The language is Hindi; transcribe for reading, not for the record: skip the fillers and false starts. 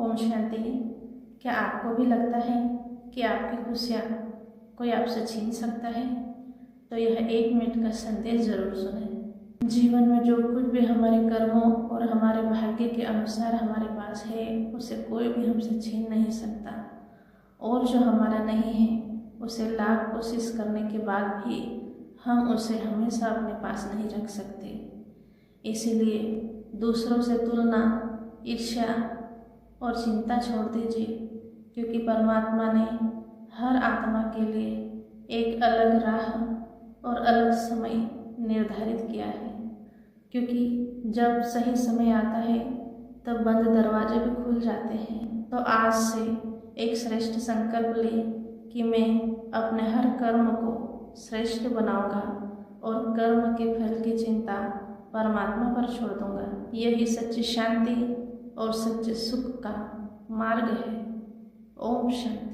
ओम शांति। क्या आपको भी लगता है कि आपकी खुशियाँ कोई आपसे छीन सकता है? तो यह 1 मिनट का संदेश जरूर सुनें। जीवन में जो कुछ भी हमारे कर्मों और हमारे भाग्य के अनुसार हमारे पास है, उसे कोई भी हमसे छीन नहीं सकता। और जो हमारा नहीं है, उसे लाख कोशिश करने के बाद भी हम उसे हमेशा अपने पास नहीं रख सकते। इसीलिए दूसरों से तुलना, ईर्ष्या और चिंता छोड़ दीजिए, क्योंकि परमात्मा ने हर आत्मा के लिए एक अलग राह और अलग समय निर्धारित किया है। क्योंकि जब सही समय आता है तब बंद दरवाजे भी खुल जाते हैं। तो आज से एक श्रेष्ठ संकल्प लें कि मैं अपने हर कर्म को श्रेष्ठ बनाऊंगा और कर्म के फल की चिंता परमात्मा पर छोड़ दूंगा। यही सच्ची शांति और सच्चे सुख का मार्ग है। ओम शांति।